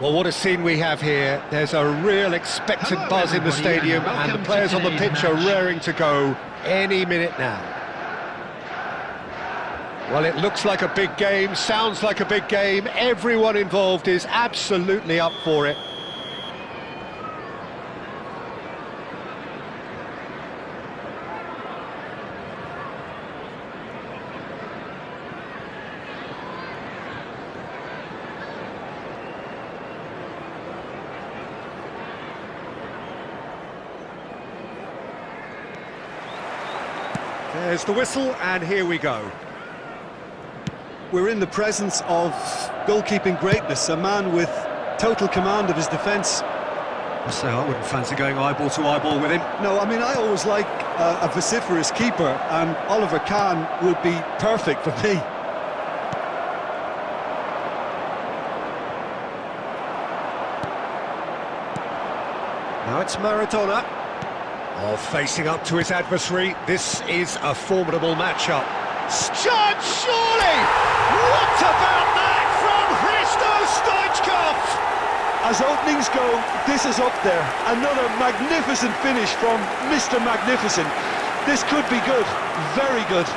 Well, what a scene we have here. There's a real expectant buzz in the stadium, and the players on the pitch are raring to go any minute now. Well, it looks like a big game, sounds like a big game. Everyone involved is absolutely up for it. There's the whistle, and here we go. We're in the presence of goalkeeping greatness, a man with total command of his defence. I say I wouldn't fancy going eyeball to eyeball with him. No, I mean, I always like a vociferous keeper, and Oliver Kahn would be perfect for me. Now it's Maradona. Oh, facing up to his adversary. This is a formidable matchup. Chance, surely! What about that from Hristo Stoichkov? As openings go, this is up there. Another magnificent finish from Mr. Magnificent. This could be good, very good.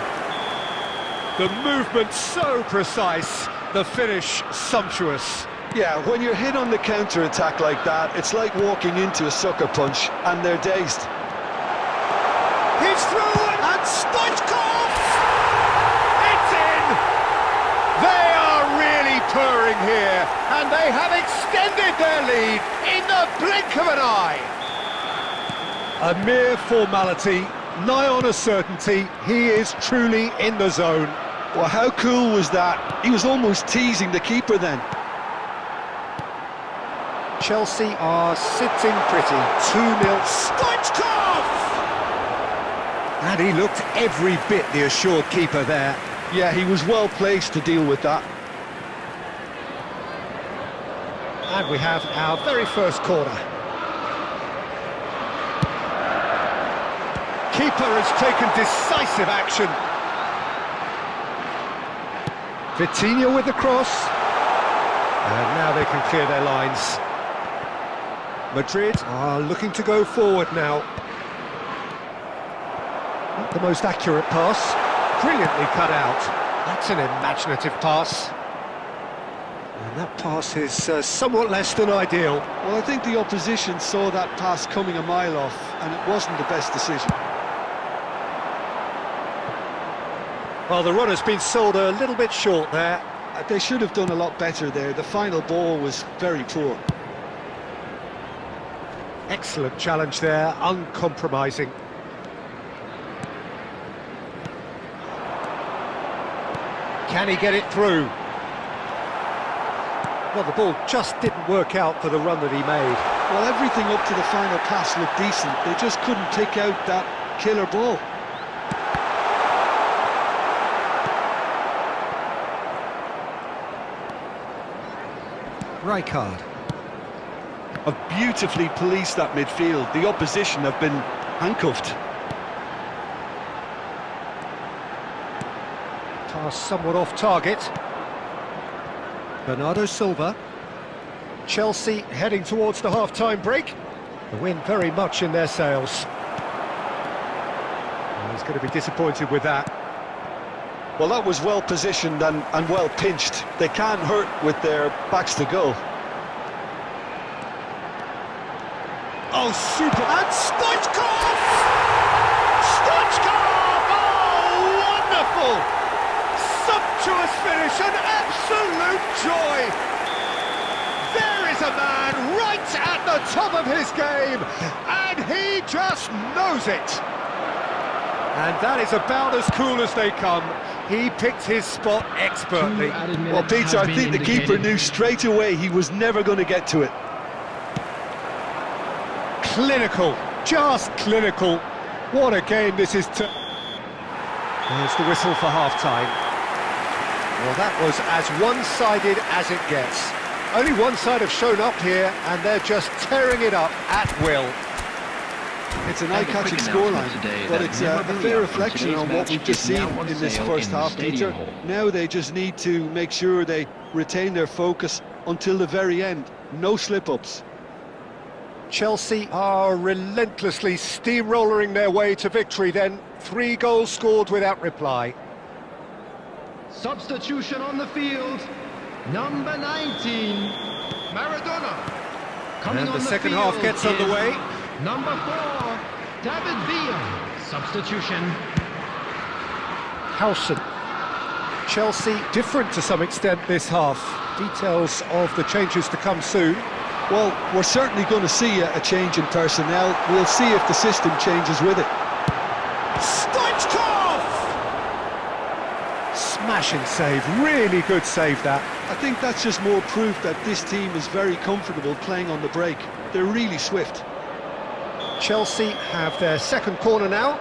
The movement so precise, the finish sumptuous. Yeah, when you're hit on the counter-attack like that, it's like walking into a sucker punch, and they're dazed. He's through, and Stoichkov! It's in! They are really purring here, and they have extended their lead in the blink of an eye. A mere formality, nigh on a certainty. He is truly in the zone. Well, how cool was that? He was almost teasing the keeper then. Chelsea are sitting pretty. 2-0. Stoichkov! And he looked every bit the assured keeper there. Yeah, he was well placed to deal with that. And we have our very first corner. Keeper has taken decisive action. Vitinha with the cross. And now they can clear their lines. Madrid are looking to go forward now. Not the most accurate pass. Brilliantly cut out. That's an imaginative pass. And that pass is somewhat less than ideal. Well, I think the opposition saw that pass coming a mile off, and it wasn't the best decision. Well, the runner's been sold a little bit short there. They should have done a lot better there. The final ball was very poor. Excellent challenge there, uncompromising. Can he get it through? Well, the ball just didn't work out for the run that he made. Well, everything up to the final pass looked decent. They just couldn't take out that killer ball. Rijkaard. Have beautifully policed that midfield. The opposition have been handcuffed. Pass somewhat off target. Bernardo Silva. Chelsea heading towards the half-time break. The win very much in their sails. Well, he's going to be disappointed with that. Well, that was well positioned and well pinched. They can't hurt with their backs to goal. Oh, super! And Stoichkov! Stoichkov! Oh, wonderful! Sumptuous finish, an absolute joy! There is a man right at the top of his game, and he just knows it! And that is about as cool as they come. He picked his spot expertly. Well, Peter, I think the keeper knew straight away he was never going to get to it. Clinical, just clinical. What a game this is. There's the whistle for half-time. Well, that was as one-sided as it gets. Only one side have shown up here, and they're just tearing it up at will. It's an eye-catching scoreline, but it's a fair reflection on what we've just seen in this first half, Peter. Now they just need to make sure they retain their focus until the very end. No slip-ups. Chelsea are relentlessly steamrolling their way to victory then. 3 goals scored without reply. Substitution on the field, number 19, Maradona. Coming And on the second half field gets is underway. Number 4, David Villa. Substitution. Howson. Chelsea different to some extent this half. Details of the changes to come soon. Well, we're certainly going to see a change in personnel. We'll see if the system changes with it. Stoichkov! Smashing save, really good save that. I think that's just more proof that this team is very comfortable playing on the break. They're really swift. Chelsea have their second corner now.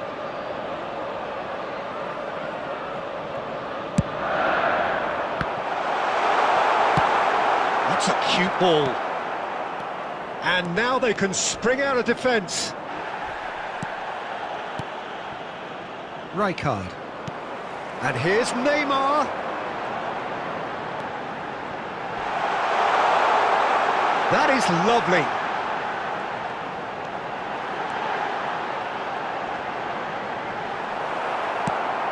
That's a cute ball. And now they can spring out of defence. Rijkaard. And here's Neymar. That is lovely.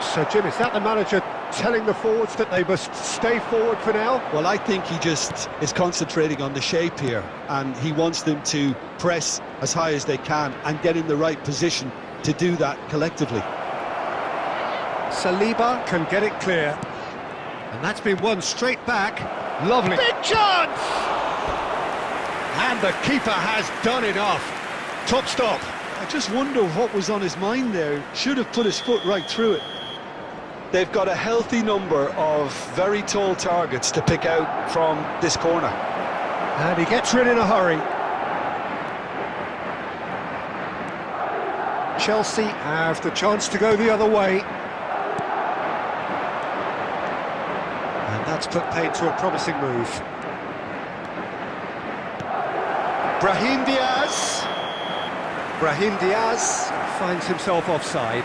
So, Jim, is that the manager telling the forwards that they must stay forward for now? Well, I think he just is concentrating on the shape here, and he wants them to press as high as they can and get in the right position to do that collectively. Saliba can get it clear. And that's been won straight back. Lovely. Big chance! And the keeper has done enough. Top stop. I just wonder what was on his mind there. Should have put his foot right through it. They've got a healthy number of very tall targets to pick out from this corner. And he gets rid in a hurry. Chelsea have the chance to go the other way. And that's put paid to a promising move. Brahim Diaz. Brahim Diaz finds himself offside.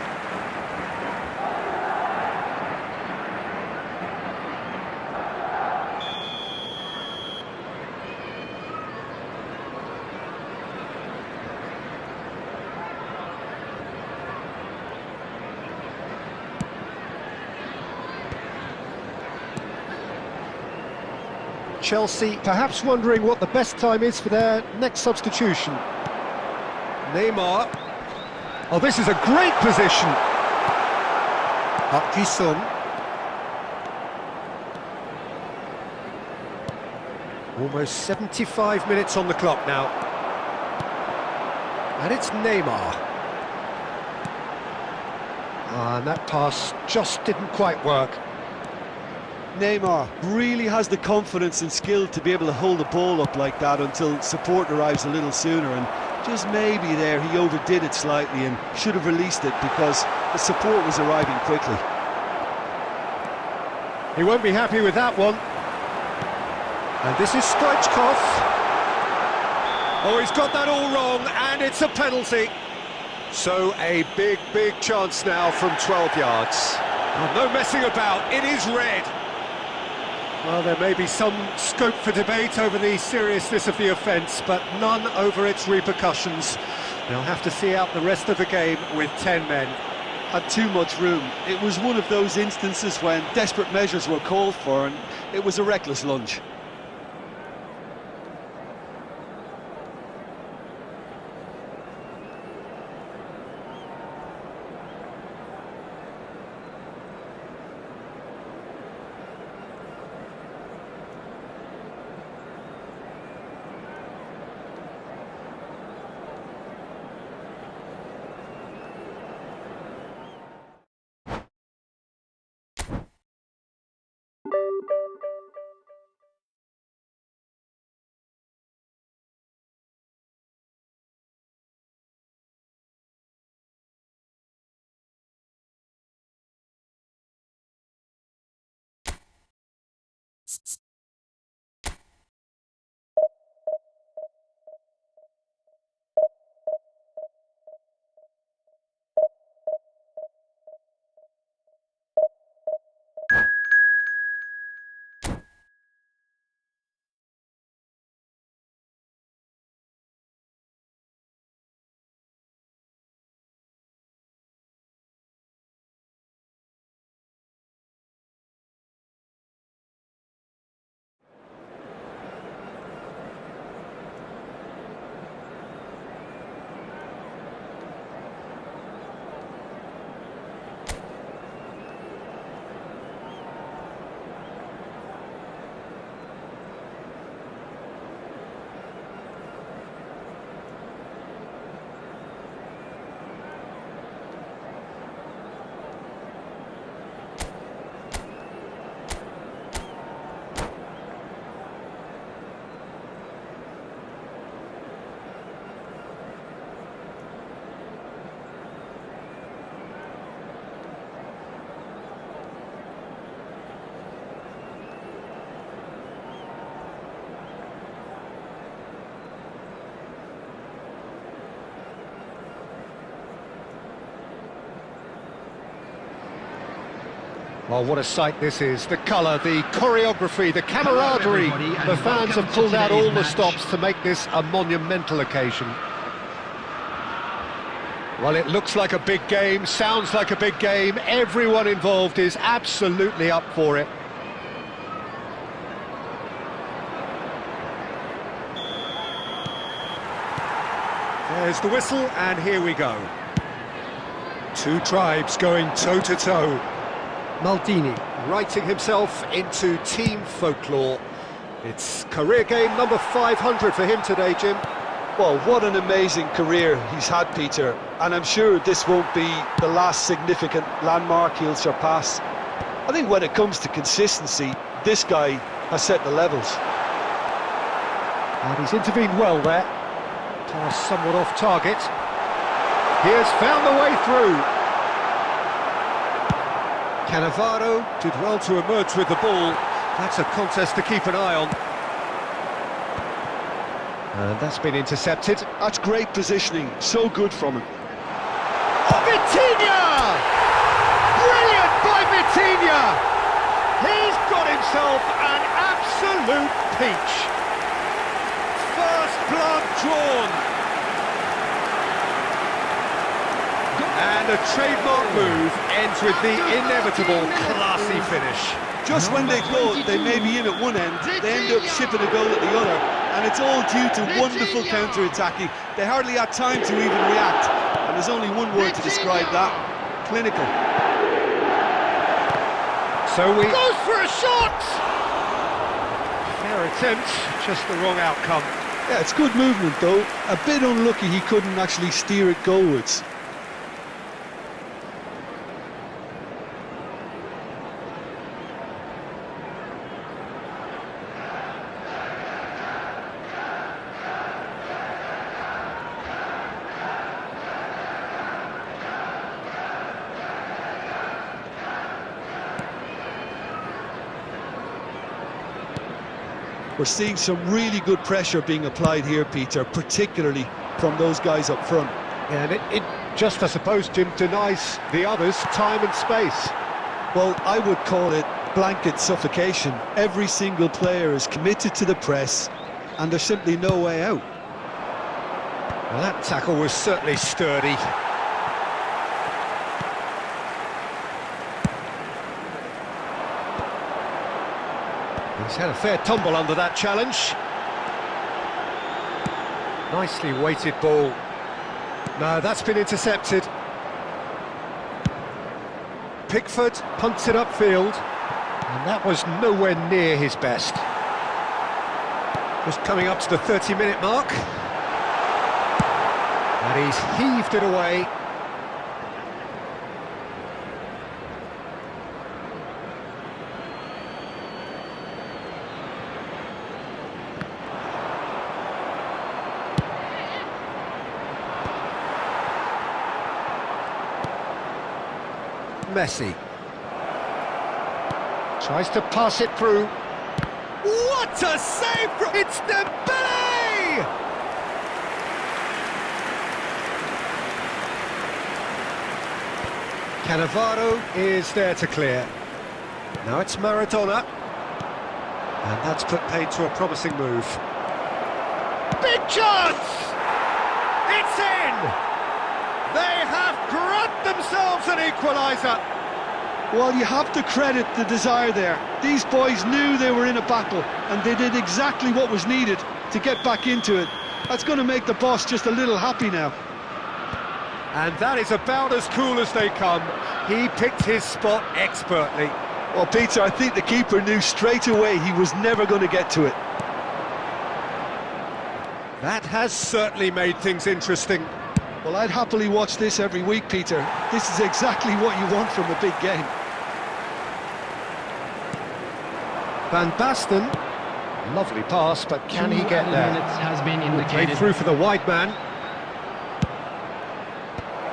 Chelsea perhaps wondering what the best time is for their next substitution. Neymar. Oh, this is a great position. Park Ji-sung. Almost 75 minutes on the clock now. And it's Neymar. And that pass just didn't quite work. Neymar really has the confidence and skill to be able to hold the ball up like that until support arrives a little sooner, and just maybe there he overdid it slightly and should have released it because the support was arriving quickly. He won't be happy with that one. And this is Stoichkov. Oh, he's got that all wrong, and it's a penalty. So a big, big chance now from 12 yards. Oh, no messing about, it is red. Well, there may be some scope for debate over the seriousness of the offence, but none over its repercussions. They'll have to see out the rest of the game with 10 men. Had too much room. It was one of those instances when desperate measures were called for, and it was a reckless lunge. Well, what a sight this is. The colour, the choreography, the camaraderie. everybody, and The fans have welcome pulled to out all today's the match. stops to make this a monumental occasion. Well, it looks like a big game, sounds like a big game. Everyone involved is absolutely up for it. There's the whistle, and here we go. Two tribes going toe-to-toe. Maldini writing himself into team folklore. It's career game number 500 for him today, Jim. Well, what an amazing career he's had, Peter, and I'm sure this won't be the last significant landmark he'll surpass. I think when it comes to consistency, this guy has set the levels. And he's intervened well there. Pass somewhat off target. He has found the way through. Cannavaro did well to emerge with the ball. That's a contest to keep an eye on. And that's been intercepted. That's great positioning, so good from him. Oh, Vitinha! Brilliant by Vitinha! He's got himself an absolute peach. First blood drawn. And a trademark move ends with the inevitable classy finish. Just when they thought they may be in at one end, they end up shipping a goal at the other, and it's all due to wonderful counter-attacking. They hardly had time to even react, and there's only one word to describe that: clinical. So we goes for a shot. Fair attempt, just the wrong outcome. Yeah, it's good movement though. A bit unlucky he couldn't actually steer it goalwards. We're seeing some really good pressure being applied here, Peter, particularly from those guys up front. And it just, I suppose, Jim, denies the others time and space. Well, I would call it blanket suffocation. Every single player is committed to the press, and there's simply no way out. Well, that tackle was certainly sturdy. He's had a fair tumble under that challenge. Nicely weighted ball. No, that's been intercepted. Pickford punts it upfield, and that was nowhere near his best. Just coming up to the 30-minute mark. And he's heaved it away. Messi tries to pass it through. What a save from... It's Dembele! Cannavaro is there to clear. Now it's Maradona. And that's put paid to a promising move. Big chance! It's in! They have grabbed themselves an equaliser. Well, you have to credit the desire there. These boys knew they were in a battle, and they did exactly what was needed to get back into it. That's going to make the boss just a little happy now. And that is about as cool as they come. He picked his spot expertly. Well, Peter, I think the keeper knew straight away he was never going to get to it. That has certainly made things interesting. Well, I'd happily watch this every week, Peter. This is exactly what you want from a big game. Van Basten, lovely pass, but can he get there? Minutes has been Played indicated. through for the wide man.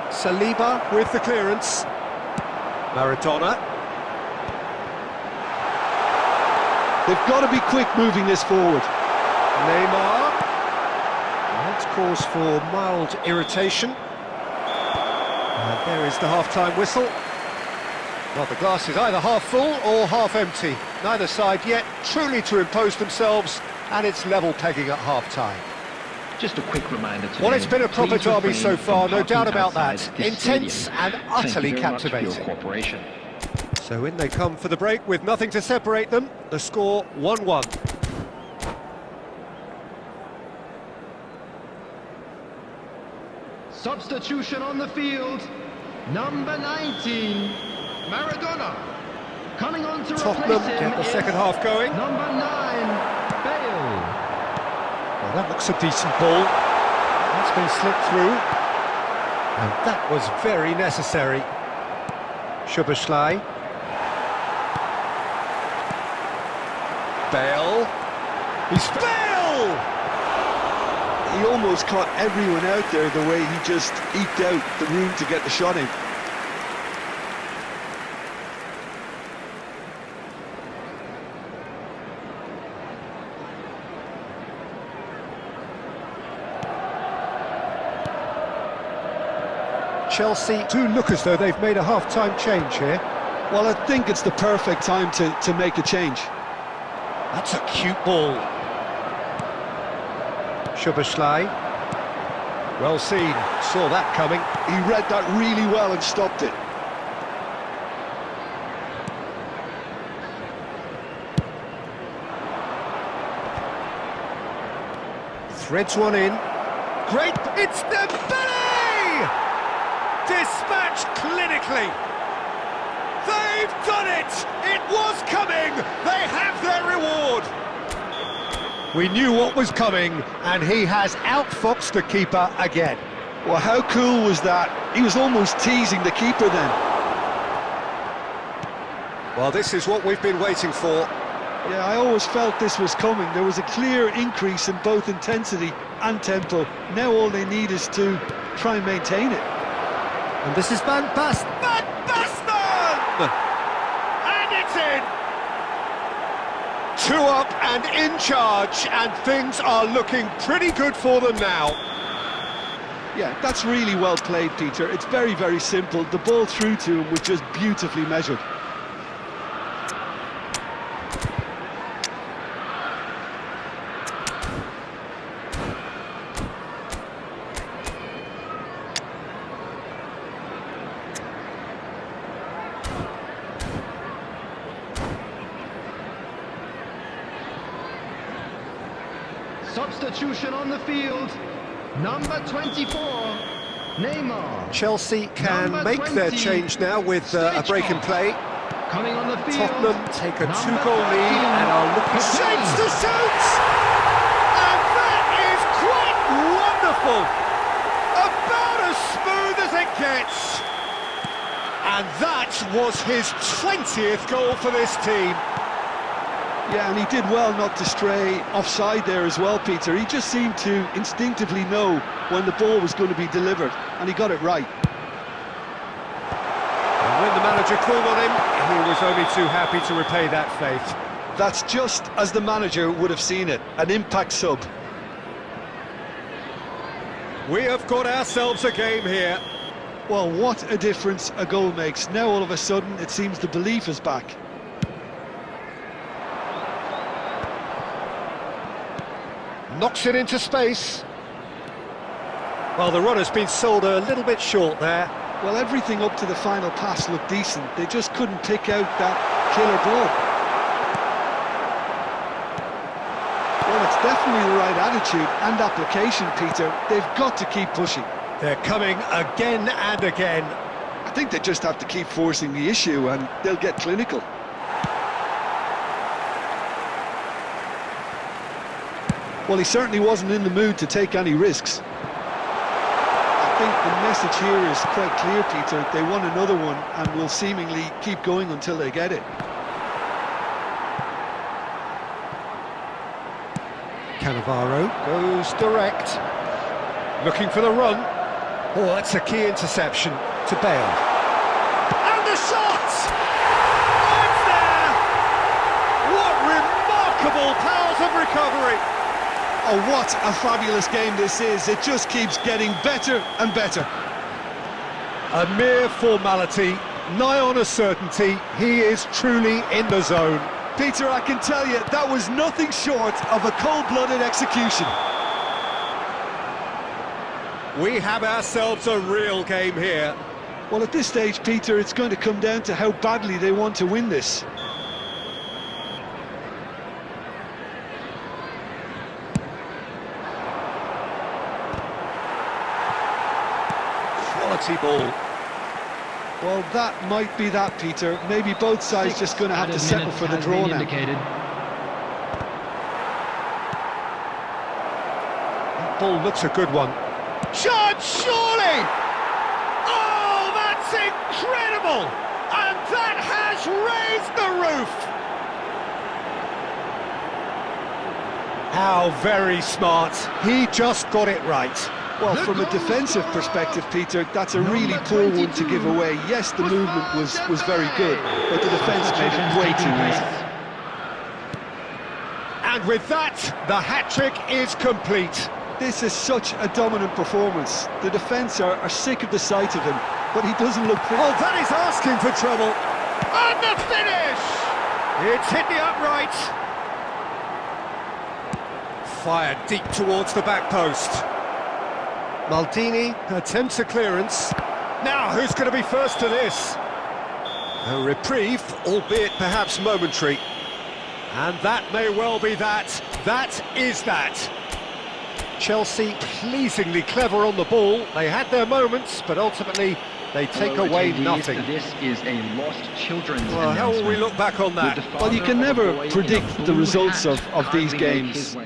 Saliba with the clearance. Maradona. They've got to be quick moving this forward. Neymar. That's cause for mild irritation. And there is the half-time whistle. Well, the glass is either half full or half empty. Neither side yet truly to impose themselves, and it's level pegging at half-time. Just a quick reminder today. Well, it's been a proper please derby refrain so from far, no parking doubt about that. outside this Intense stadium. and utterly Thank you very much for captivating. your cooperation. So in they come for the break with nothing to separate them. The score 1-1. Substitution on the field. Number 19, Maradona. Coming on to Tottenham replace him get the is second half going. Number 9, Bale. Well, that looks a decent ball. That's been slipped through. And that was very necessary. Szoboszlai. Bale. He's Bale! He almost caught everyone out there the way he just eked out the room to get the shot in. Chelsea do look as though they've made a half-time change here. Well, I think it's the perfect time to make a change. That's a cute ball. Szoboszlai. Well seen, saw that coming. He read that really well and stopped it. Threads one in. Great, it's Dembele! Dispatched clinically. They've done it! It was coming! They have their reward! We knew what was coming, and he has outfoxed the keeper again. Well, how cool was that? He was almost teasing the keeper then. Well, this is what we've been waiting for. Yeah, I always felt this was coming. There was a clear increase in both intensity and tempo. Now all they need is to try and maintain it. And this is Van Basten! Van Basten! And it's in! 2 up and in charge, and things are looking pretty good for them now. Yeah, that's really well played, Peter. It's very, very simple. The ball through to him was just beautifully measured. Substitution on the field. Number 24, Neymar. Chelsea can Number make their 20, change now with a break in play. Coming on the field. Tottenham take a Number 2-goal lead 15, and are looking shapes to shoot! And that is quite wonderful! About as smooth as it gets! And that was his 20th goal for this team. Yeah, and he did well not to stray offside there as well, Peter. He just seemed to instinctively know when the ball was going to be delivered, and he got it right. And when the manager called on him, he was only too happy to repay that faith. That's just as the manager would have seen it, an impact sub. We have got ourselves a game here. Well, what a difference a goal makes. Now all of a sudden it seems the belief is back. Knocks it into space. Well, the run has been sold a little bit short there. Well, everything up to the final pass looked decent. They just couldn't pick out that killer ball. Well, it's definitely the right attitude and application, Peter. They've got to keep pushing. They're coming again and again. I think they just have to keep forcing the issue and they'll get clinical. Well, he certainly wasn't in the mood to take any risks. I think the message here is quite clear, Peter. They want another one and will seemingly keep going until they get it. Cannavaro goes direct. Looking for the run. Oh, that's a key interception to Bale. And the shot! It's there! What remarkable powers of recovery! Oh, what a fabulous game this is. It just keeps getting better and better. A mere formality, nigh on a certainty, he is truly in the zone. Peter, I can tell you, that was nothing short of a cold-blooded execution. We have ourselves a real game here. Well, at this stage, Peter, it's going to come down to how badly they want to win this. Quality ball. Well, that might be that, Peter. Maybe both sides just going to have to settle for the draw now. Ball looks a good one. Shot, surely! Oh, that's incredible! And that has raised the roof! How very smart. He just got it right. Well, from a defensive perspective, Peter, that's a really poor one to give away. Yes, the movement was very good, but the defence made it way too easy. And with that, the hat-trick is complete. This is such a dominant performance. The defence are sick of the sight of him, but he doesn't look... Oh, that is asking for trouble. And the finish! It's hit the upright. Fired deep towards the back post. Maldini attempts a clearance. Now, who's going to be first to this? A reprieve, albeit perhaps momentary. And that may well be that. That is that. Chelsea pleasingly clever on the ball. They had their moments, but ultimately they take away nothing. This is a lost children's Well, how will we look back on that? Well, you can never predict the results of these games.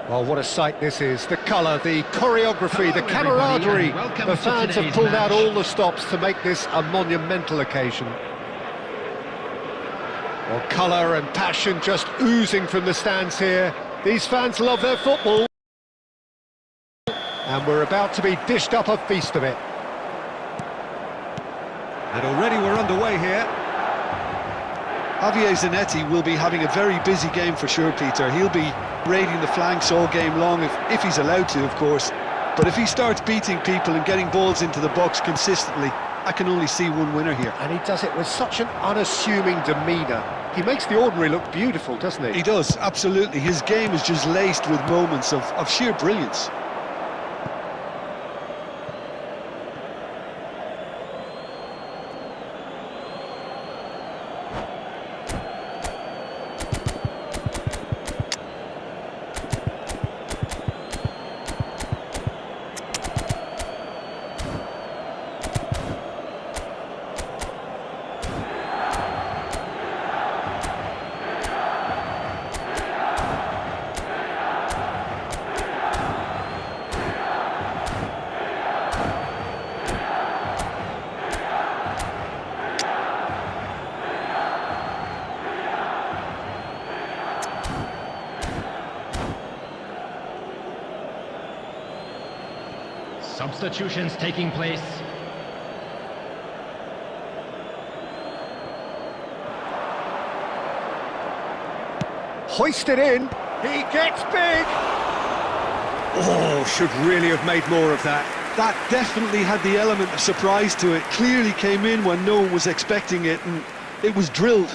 Well, what a sight this is. The colour, the choreography, the Hello, everybody, camaraderie. and welcome The to fans have today's pulled out match. all the stops to make this a monumental occasion. Well, colour and passion just oozing from the stands here. These fans love their football. And we're about to be dished up a feast of it. And already we're underway here. Javier Zanetti will be having a very busy game for sure, Peter. He'll be raiding the flanks all game long, if he's allowed to, of course. But if he starts beating people and getting balls into the box consistently, I can only see one winner here. And he does it with such an unassuming demeanour. He makes the ordinary look beautiful, doesn't he? He does, absolutely. His game is just laced with moments of sheer brilliance. Substitutions taking place. Hoisted in. He gets big. Oh, should really have made more of that. That definitely had the element of surprise to it. Clearly came in when no one was expecting it, and it was drilled.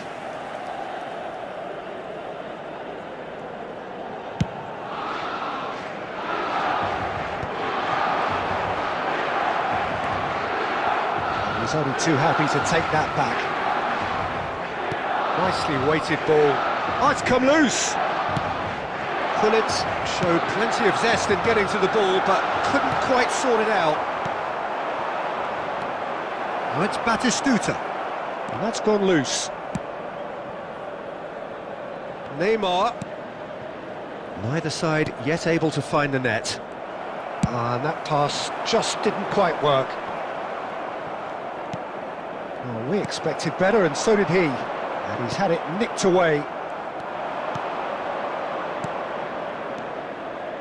He's only too happy to take that back. Nicely weighted ball. Oh, it's come loose. Pullet showed plenty of zest in getting to the ball, but couldn't quite sort it out. Now it's Batistuta. And that's gone loose. Neymar. Neither side yet able to find the net. And that pass just didn't quite work. Oh, we expected better, and so did he. And he's had it nicked away.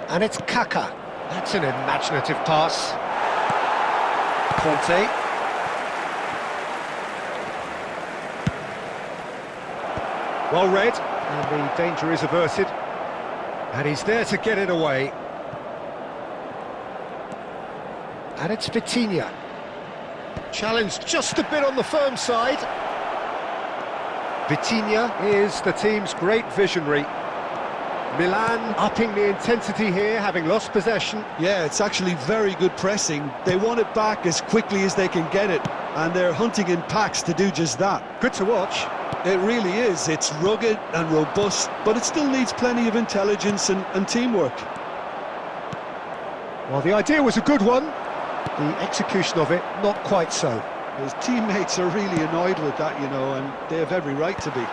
And it's Kaka. That's an imaginative pass. Conte. Well read, and the danger is averted. And he's there to get it away. And it's Vitinha. Challenged just a bit on the firm side. Vitinha is the team's great visionary. Milan upping the intensity here, having lost possession. Yeah, it's actually very good pressing. They want it back as quickly as they can get it, and they're hunting in packs to do just that. Good to watch. It really is. It's rugged and robust, but it still needs plenty of intelligence and teamwork. Well, the idea was a good one. The execution of it, not quite so. His teammates are really annoyed with that, you know, and they have every right to be.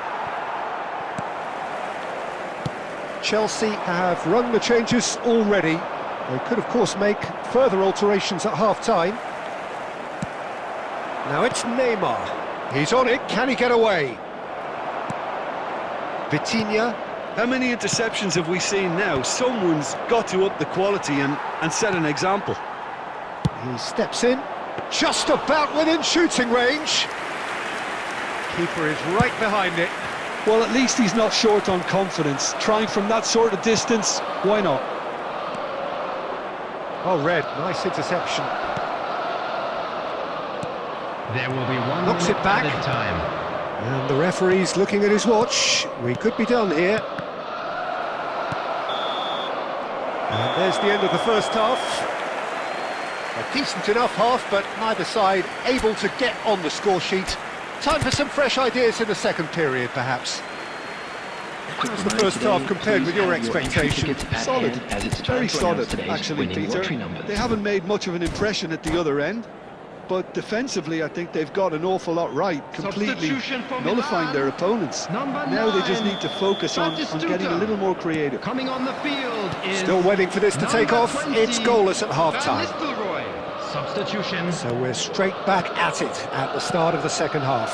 Chelsea have rung the changes already. They could, of course, make further alterations at half-time. Now it's Neymar. He's on it. Can he get away? Vitinha. How many interceptions have we seen now? Someone's got to up the quality and set an example. He steps in, just about within shooting range. Keeper is right behind it. Well, at least he's not short on confidence. Trying from that sort of distance, why not? Oh, Red, nice interception. There will be one Knocks it back. added time. And the referee's looking at his watch. We could be done here. And there's the end of the first half. A decent enough half, but neither side able to get on the score sheet. Time for some fresh ideas in the second period, perhaps. How's the first half compared with your expectation? Solid. Very solid, actually, Peter. They haven't made much of an impression at the other end. but defensively I think they've got an awful lot right, completely Substitution for nullifying Milan. their opponents. Number Now they just 9, need to focus on getting a little more creative. Coming on the field is Still waiting for this to take number off. 20, It's goalless at Van half-time. Nistelrooy. Substitution. So we're straight back at it at the start of the second half.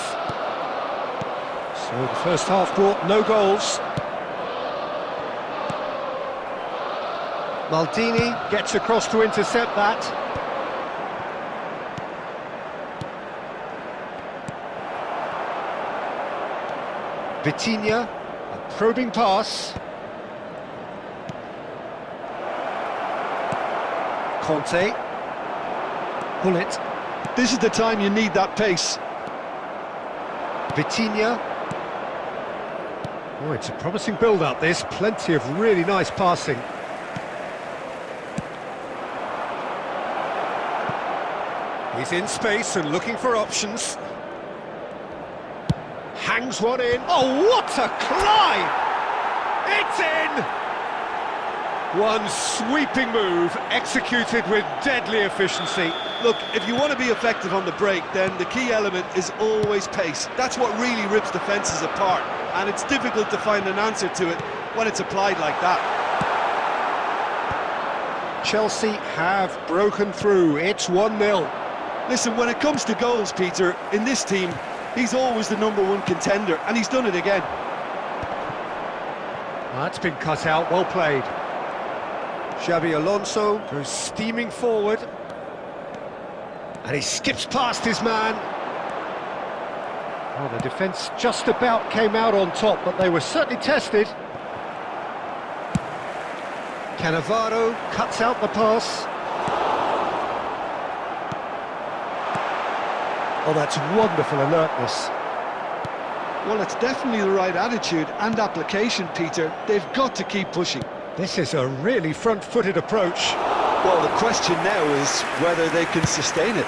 So the first half brought no goals. Maldini gets across to intercept that. Vitinha, a probing pass. Conte. Bullet. This is the time you need that pace. Vitinha. Oh, it's a promising build-up, this. Plenty of really nice passing. He's in space and looking for options. Hangs one in. Oh, what a climb! It's in! One sweeping move, executed with deadly efficiency. Look, if you want to be effective on the break, then the key element is always pace. That's what really rips defences apart, and it's difficult to find an answer to it when it's applied like that. Chelsea have broken through. It's 1-0. Listen, when it comes to goals, Peter, in this team, he's always the #1 contender, and he's done it again. That's been cut out, well played. Xabi Alonso goes steaming forward. And he skips past his man. Well, the defence just about came out on top, but they were certainly tested. Cannavaro cuts out the pass. Oh, that's wonderful alertness. Well, it's definitely the right attitude and application, Peter. They've got to keep pushing. This is a really front-footed approach. Well, the question now is whether they can sustain it.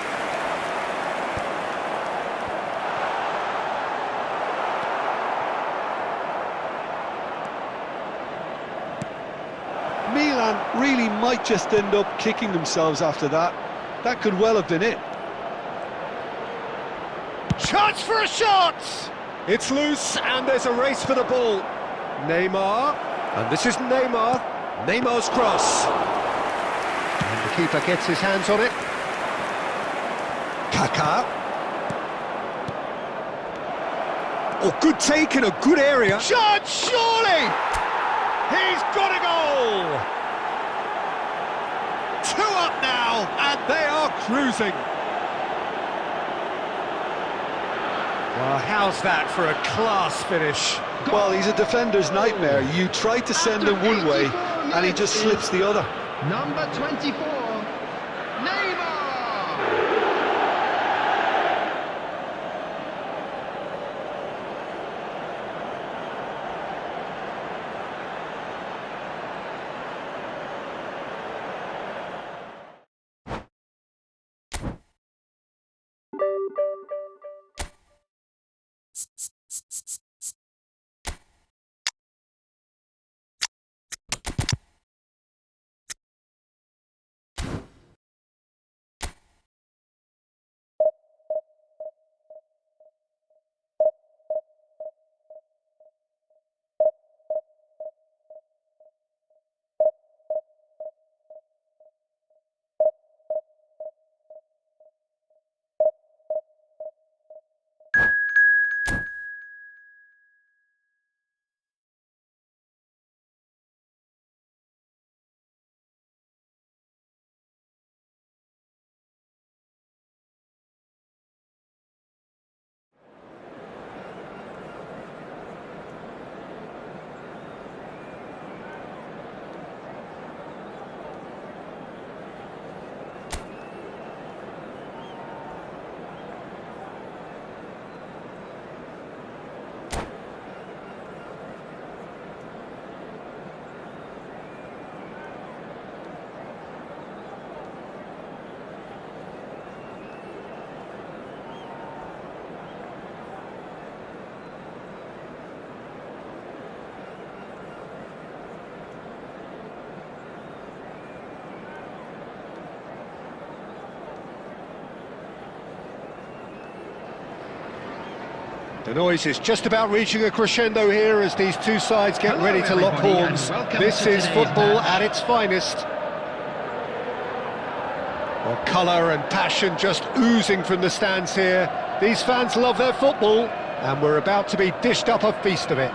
Milan really might just end up kicking themselves after that. That could well have been it. Chance for a shot! It's loose, and there's a race for the ball. Neymar, and this is Neymar. Neymar's cross. And the keeper gets his hands on it. Kaká. Oh, good take in a good area. Shot, surely! He's got a goal! 2 up now, and they are cruising. Well, how's that for a class finish? Well, he's a defender's nightmare. You try to send him one way, and he just slips the other. Number 24, The noise is just about reaching a crescendo here as these two sides get ready to lock everybody, and horns. welcome This to is today's football match. at its finest. Well, colour and passion just oozing from the stands here. These fans love their football, and we're about to be dished up a feast of it.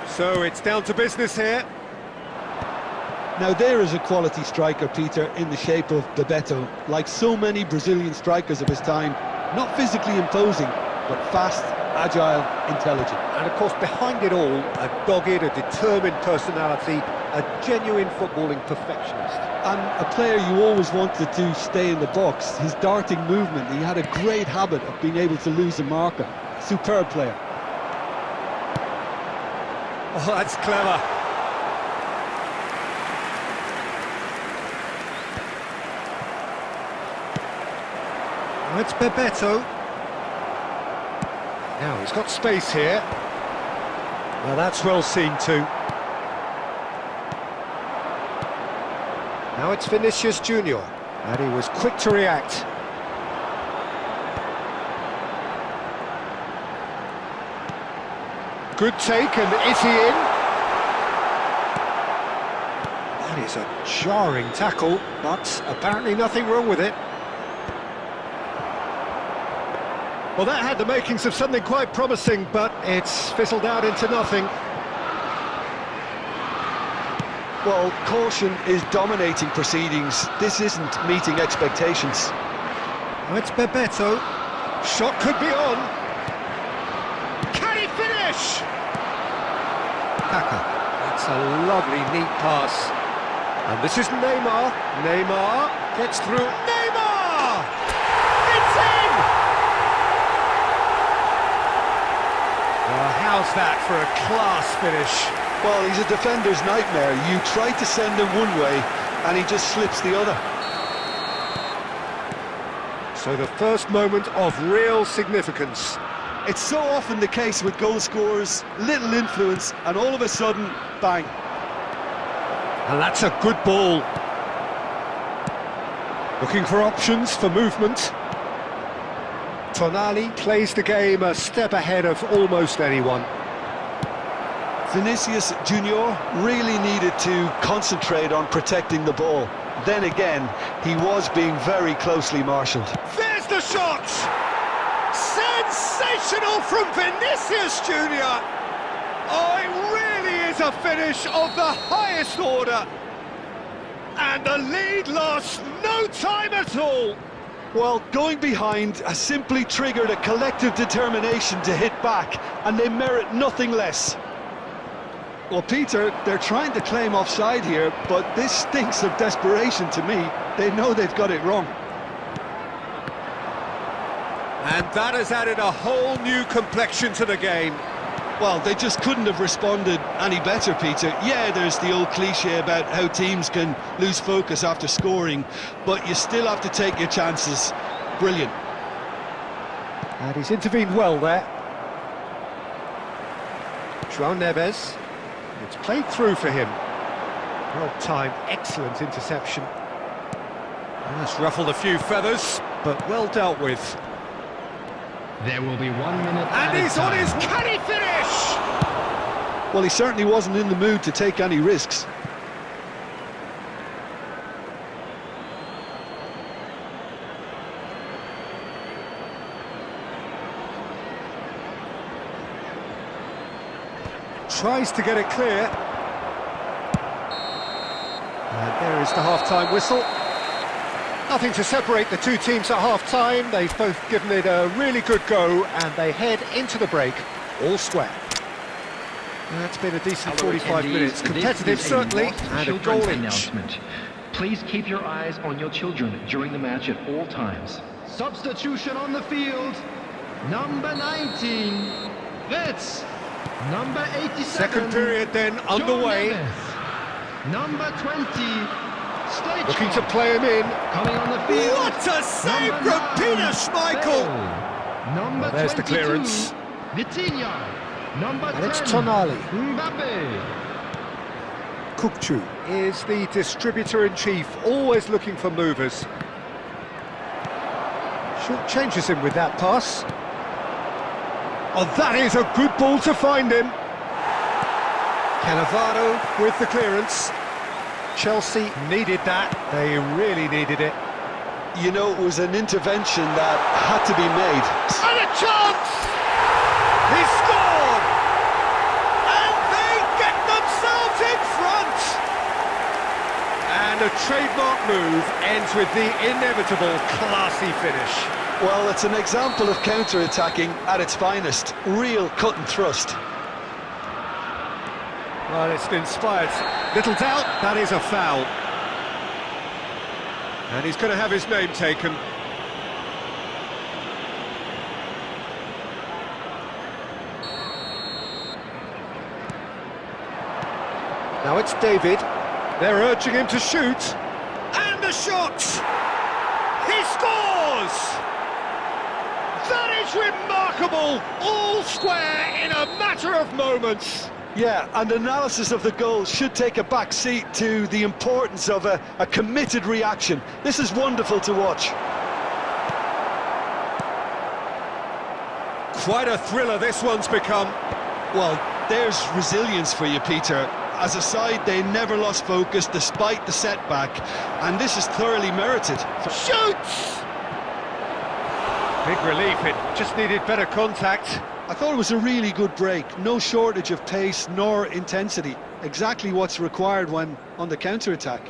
So it's down to business here. Now there is a quality striker, Peter, in the shape of Bebeto. Like so many Brazilian strikers of his time, not physically imposing, but fast, agile, intelligent. And of course, behind it all, a dogged, a determined personality, a genuine footballing perfectionist. And a player you always wanted to stay in the box. His darting movement, he had a great habit of being able to lose a marker. Superb player. Oh, that's clever. Oh, it's Bebeto. Now, he's got space here. Well, that's well seen too. Now it's Vinicius Junior, and he was quick to react. Good take, and is he in? That is a jarring tackle, but apparently nothing wrong with it. Well, that had the makings of something quite promising, but it's fizzled out into nothing. Well, caution is dominating proceedings. This isn't meeting expectations. Oh, it's Bebeto. Shot could be on. Can he finish? Kaka. That's a lovely, neat pass. And this is Neymar. Neymar gets through. Neymar! It's in! Well, how's that for a class finish? Well, he's a defender's nightmare. You try to send him one way, and he just slips the other. So the first moment of real significance. It's so often the case with goal scorers, little influence, and all of a sudden, bang. And that's a good ball. Looking for options for movement. Tonali plays the game a step ahead of almost anyone. Vinicius Junior really needed to concentrate on protecting the ball. Then again, he was being very closely marshalled. There's the shot! Sensational from Vinicius Junior! Oh, it really is a finish of the highest order. And the lead lost no time at all. Well, going behind has simply triggered a collective determination to hit back, and they merit nothing less. Well, Peter, they're trying to claim offside here, but this stinks of desperation to me. They know they've got it wrong. And that has added a whole new complexion to the game. Well, they just couldn't have responded any better, Peter. Yeah, there's the old cliche about how teams can lose focus after scoring, but you still have to take your chances. Brilliant. And he's intervened well there. João Neves. It's played through for him. Well timed, excellent interception. And that's ruffled a few feathers, but well dealt with. There will be 1 minute. And he's on his... Can he finish? Well, he certainly wasn't in the mood to take any risks. Tries to get it clear. And there is the half-time whistle. Nothing to separate the two teams at half-time. They've both given it a really good go, and they head into the break all square. That's been a decent Hello 45 attendees. minutes. This Competitive, is a certainly, lost and a children's goal each. announcement. Please keep your eyes on your children during the match at all times. Substitution on the field. Number 19, Ritz. Number 87. Second period then John underway. Neves. Number 20, Stoichkov. Looking to play him in. Coming on the field. What a save Number from 9, Peter Schmeichel! Bale. Number Well, there's the 22, clearance. Vitinha. Number And 10, it's Tonali. Mbappe. Kukcu is the distributor-in-chief, always looking for movers. Short changes him with that pass. Oh, that is a good ball to find him. Cannavaro with the clearance. Chelsea needed that. They really needed it. You know, it was an intervention that had to be made. And a chance! He scored! And they get themselves in front! And a trademark move ends with the inevitable classy finish. Well, it's an example of counter-attacking at its finest. Real cut and thrust. Well, it's inspired. Little doubt, that is a foul. And he's going to have his name taken. Now it's David. They're urging him to shoot. And the shot! He scores! That is remarkable! All square in a matter of moments. Yeah, and analysis of the goal should take a back seat to the importance of a committed reaction. This is wonderful to watch. Quite a thriller this one's become. Well, there's resilience for you, Peter. As a side, they never lost focus despite the setback, and this is thoroughly merited. Shoots! Big relief, it just needed better contact. I thought it was a really good break. No shortage of pace nor intensity. Exactly what's required when on the counter-attack.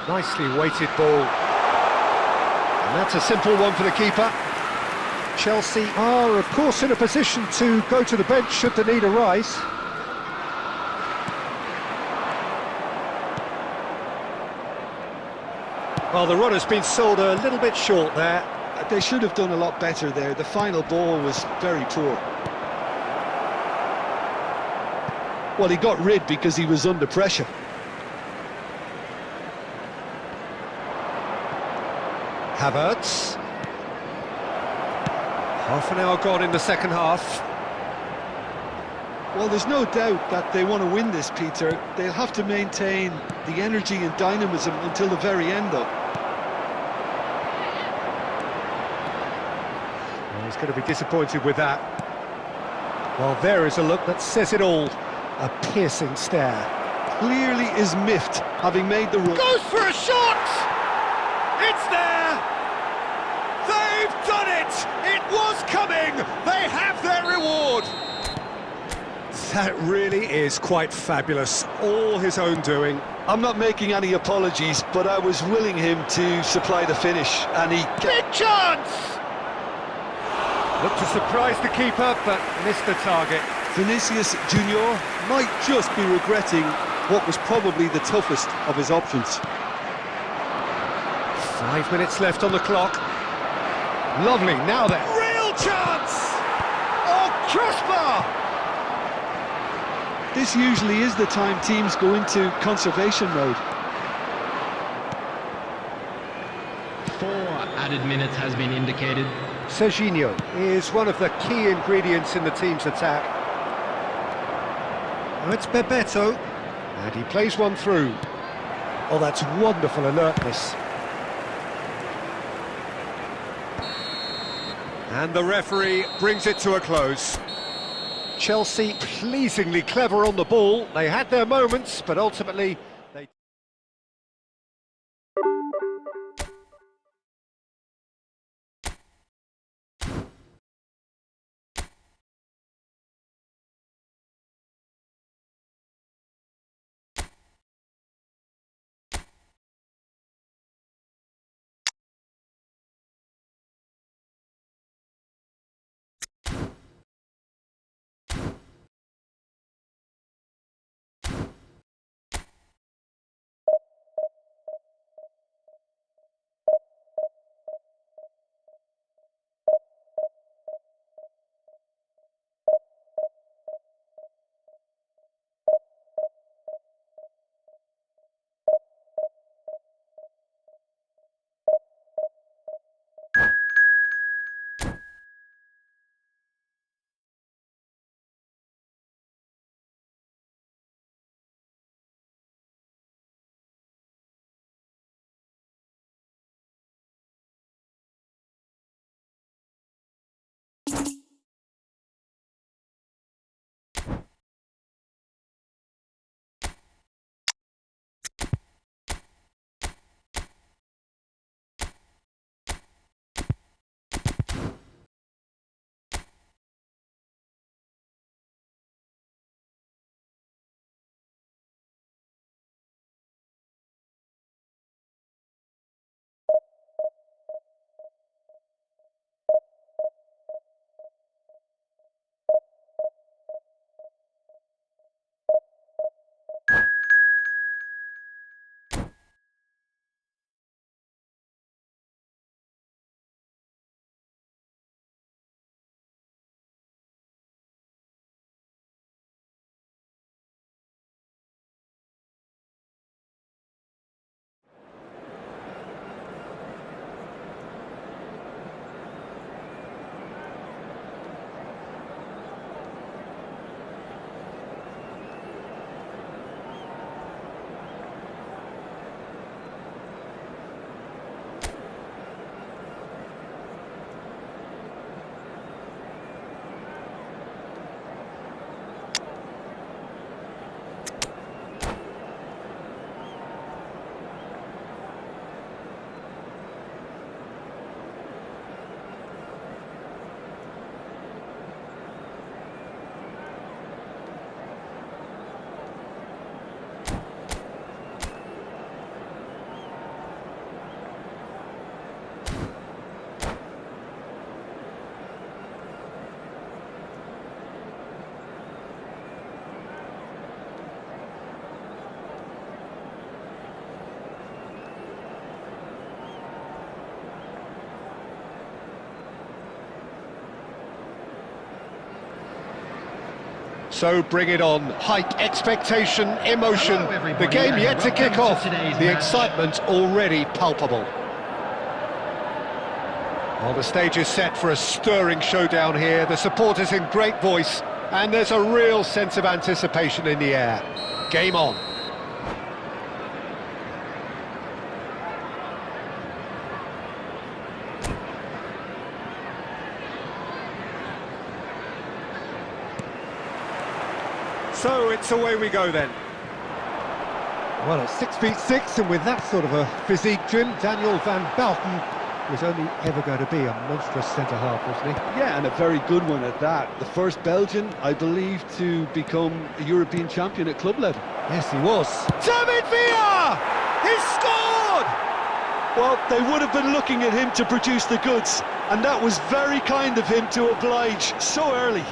Nicely weighted ball. And that's a simple one for the keeper. Chelsea are, of course, in a position to go to the bench should the need arise. Well, the run has been sold a little bit short there. They should have done a lot better there. The final ball was very poor. Well, he got rid because he was under pressure. Havertz. Half an hour gone in the second half. Well, there's no doubt that they want to win this, Peter. They'll have to maintain the energy and dynamism until the very end, though. Well, he's going to be disappointed with that. Well, there is a look that says it all. A piercing stare. Clearly is miffed, having made the run. Goes for a shot! It's there! They've done it! It was coming! They have their reward! That really is quite fabulous. All his own doing. I'm not making any apologies, but I was willing him to supply the finish, and he... Big chance! Looked to surprise the keeper, but missed the target. Vinicius Junior might just be regretting what was probably the toughest of his options. 5 minutes left on the clock. Lovely, now then. Real chance! Oh, crossbar! This usually is the time teams go into conservation mode. 4 added minutes has been indicated. Serginho is one of the key ingredients in the team's attack. Now it's Bebeto, and he plays one through. Oh, that's wonderful alertness. And the referee brings it to a close. Chelsea pleasingly clever on the ball. They had their moments, but ultimately they... So bring it on. Hype, expectation, emotion. Hello, everybody, The game yet to and kick welcome to off. today's The match. excitement already palpable. Well, the stage is set for a stirring showdown here. The supporters in great voice, and there's a real sense of anticipation in the air. Game on. So it's away we go then. Well, at 6'6", and with that sort of a physique, Jim, Daniel van Belten was only ever going to be a monstrous centre-half, wasn't he? Yeah, and a very good one at that. The first Belgian, I believe, to become a European champion at club level. Yes, he was. David Villa! He's scored! Well, they would have been looking at him to produce the goods, and that was very kind of him to oblige so early.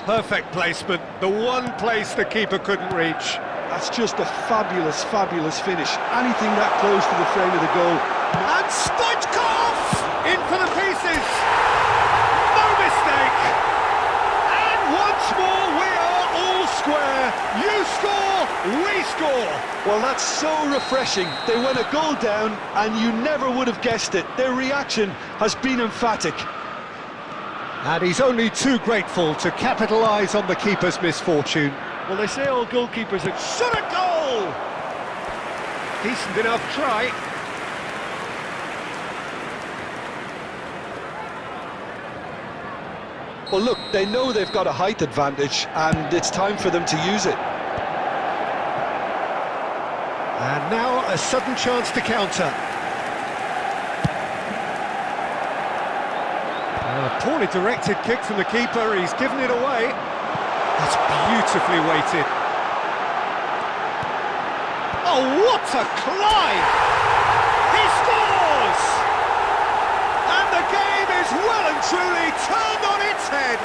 Perfect placement, the one place the keeper couldn't reach. That's just a fabulous, fabulous finish. Anything that close to the frame of the goal. And Stoichkov! In for the pieces! No mistake! And once more we are all square. You score, we score! Well, that's so refreshing. They went a goal down, and you never would have guessed it. Their reaction has been emphatic. And he's only too grateful to capitalise on the keeper's misfortune. Well, they say all goalkeepers are... Shot a goal! Decent enough try. Well, look, they know they've got a height advantage, and it's time for them to use it. And now a sudden chance to counter. A poorly directed kick from the keeper, he's given it away. That's beautifully weighted. Oh, what a climb! He scores! And the game is well and truly turned on its head.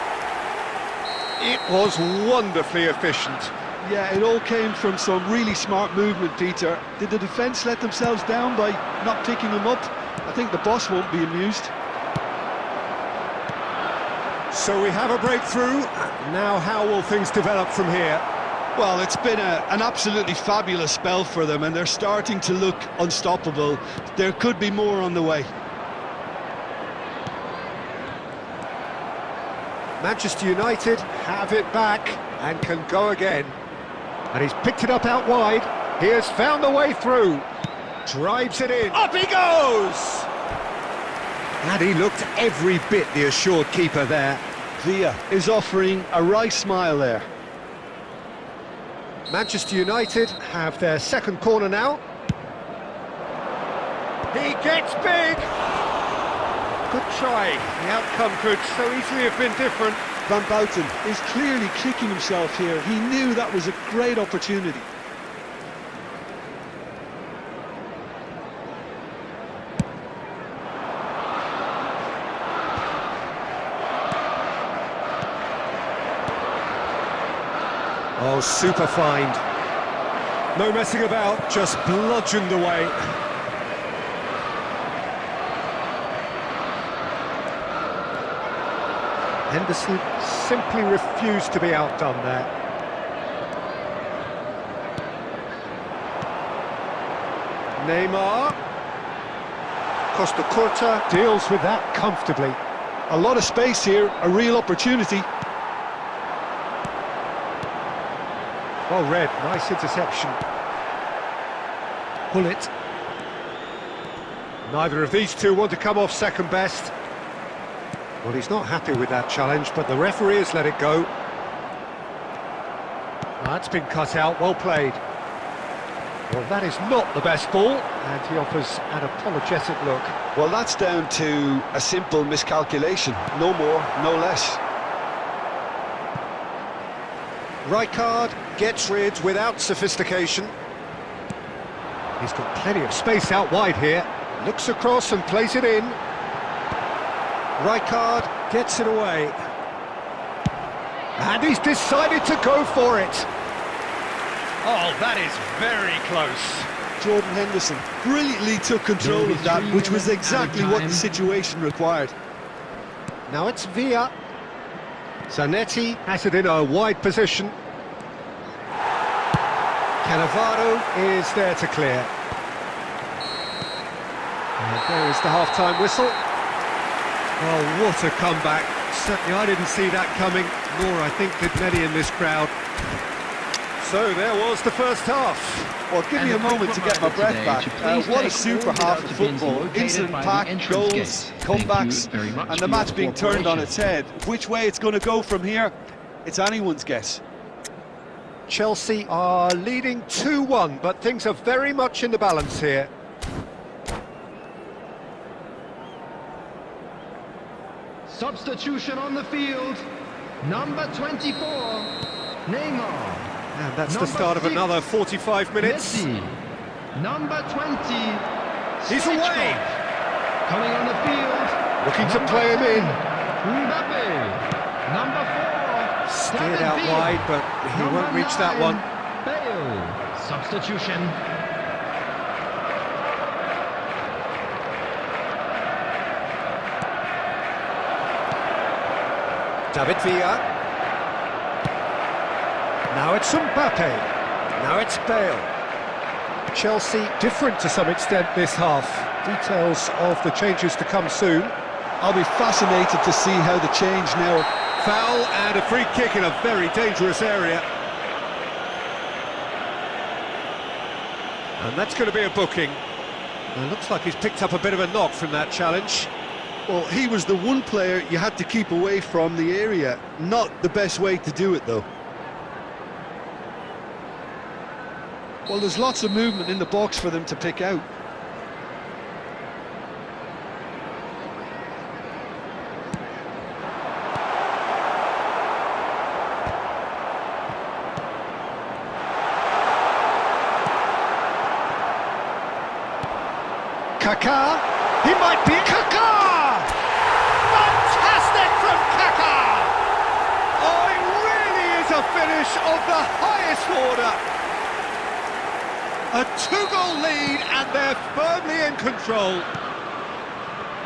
It was wonderfully efficient. Yeah, it all came from some really smart movement, Peter. Did the defence let themselves down by not picking them up? I think the boss won't be amused. So we have a breakthrough. Now how will things develop from here? Well, it's been an absolutely fabulous spell for them, and they're starting to look unstoppable. There could be more on the way. Manchester United have it back and can go again. And he's picked it up out wide. He has found the way through. Drives it in. Up he goes! And he looked every bit the assured keeper there. Villa is offering a wry smile there. Manchester United have their second corner now. He gets big! Good try. The outcome could so easily have been different. Van Bouten is clearly kicking himself here. He knew that was a great opportunity. Oh, super find. No messing about, just bludgeoned away. Henderson simply refused to be outdone there. Neymar. Costa Curta deals with that comfortably. A lot of space here, a real opportunity. Well read, nice interception. Bullet. Neither of these two want to come off second best. Well, he's not happy with that challenge, but the referee has let it go. That's been cut out, well played. Well, that is not the best ball, and he offers an apologetic look. Well, that's down to a simple miscalculation. No more, no less. Rijkaard gets rid without sophistication. He's got plenty of space out wide here. Looks across and plays it in. Rijkaard gets it away. And he's decided to go for it. Oh, that is very close. Jordan Henderson brilliantly took control of that, which was exactly what the situation required. Now it's Villa. Zanetti has it in a wide position. Cannavaro is there to clear. And there is the half-time whistle. Oh, what a comeback. Certainly I didn't see that coming, nor I think did many in this crowd. So there was the first half. Well, give me a moment to get my breath back. What a super half of football. Incident-packed, goals, comebacks, and the match being turned on its head. Which way it's going to go from here, it's anyone's guess. Chelsea are leading 2-1, but things are very much in the balance here. Substitution on the field. Number 24, Neymar. And that's the start of another 45 minutes. Messi. Number 20, He's away. coming on the field. Looking to play him in. Mbappe. Number 4, Steered David out Villa. wide, but he Number won't reach that 9, one. Bale. Substitution. David Villa. Now it's Mbappe. Now it's Bale. Chelsea different to some extent this half. Details of the changes to come soon. I'll be fascinated to see how the change now. Foul and a free kick in a very dangerous area. And that's going to be a booking. It looks like he's picked up a bit of a knock from that challenge. Well, he was the one player you had to keep away from the area. Not the best way to do it, though. Well, there's lots of movement in the box for them to pick out. Kaká, he might be... Kaká! Fantastic from Kaká! Oh, it really is a finish of the highest order. A two-goal lead and they're firmly in control.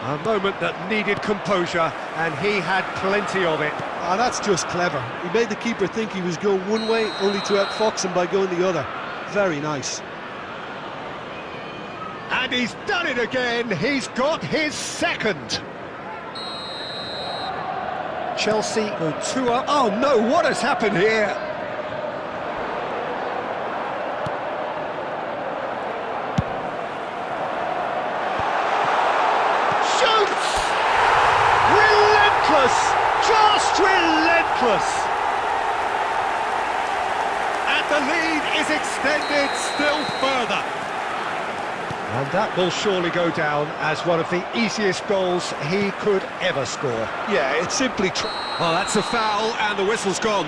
A moment that needed composure and he had plenty of it. Ah, that's just clever. He made the keeper think he was going one way, only to outfox him by going the other. Very nice. And he's done it again, he's got his second. Chelsea go 2-up. Oh no, what has happened here? Shoots! Relentless! Just relentless! And the lead is extended still further. And that will surely go down as one of the easiest goals he could ever score. Yeah, it's simply... Well, that's a foul, and the whistle's gone.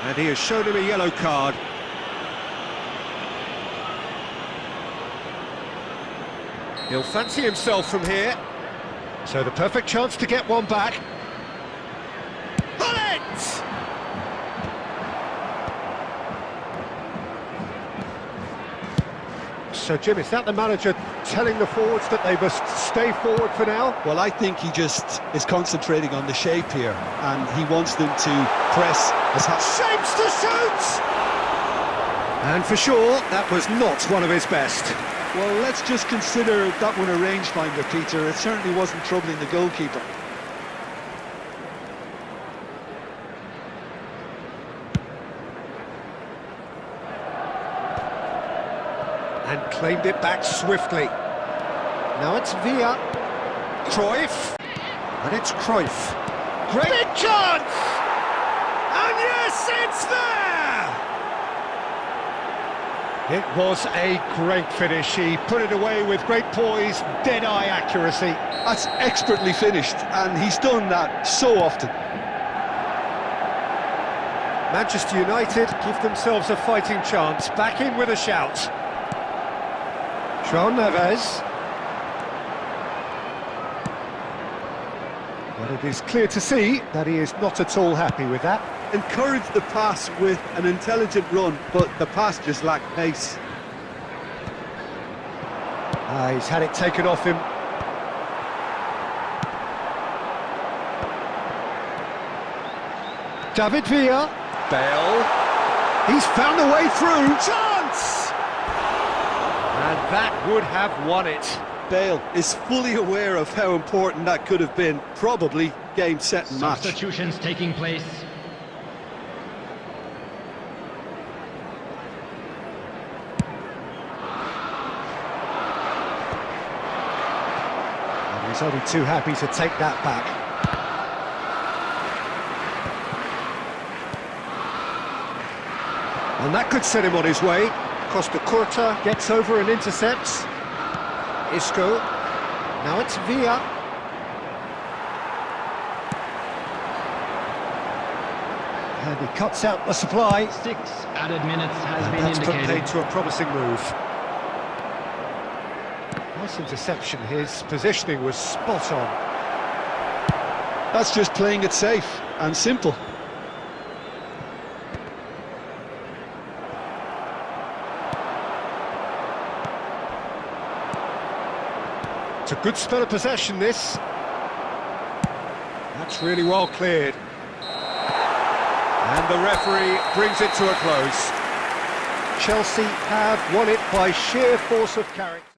And he has shown him a yellow card. He'll fancy himself from here. So the perfect chance to get one back. Bullet! So, Jim, is that the manager telling the forwards that they must stay forward for now? Well, I think he just is concentrating on the shape here, and he wants them to press as hard. Shapes to shoot! And for sure, that was not one of his best. Well, let's just consider that one a rangefinder, Peter. It certainly wasn't troubling the goalkeeper. And claimed it back swiftly. Now it's Villa. Cruyff. And it's Cruyff. Great big chance! And yes, it's there! It was a great finish. He put it away with great poise, dead-eye accuracy. That's expertly finished, and he's done that so often. Manchester United give themselves a fighting chance. Back in with a shout. João Neves. But it is clear to see that he is not at all happy with that. Encouraged the pass with an intelligent run, but the pass just lacked pace. He's had it taken off him. David Villa. Bale. He's found a way through. Chance! And that would have won it. Bale is fully aware of how important that could have been. Probably game, set and match. Substitutions taking place. And he's only too happy to take that back. And that could set him on his way. Costa Curta gets over and intercepts. Isco. Now it's Villa. And he cuts out the supply. 6 added minutes has been That's put indicated. paid to a promising move. Nice interception. His positioning was spot on. That's just playing it safe and simple. It's a good spell of possession, this. That's really well cleared. And the referee brings it to a close. Chelsea have won it by sheer force of character.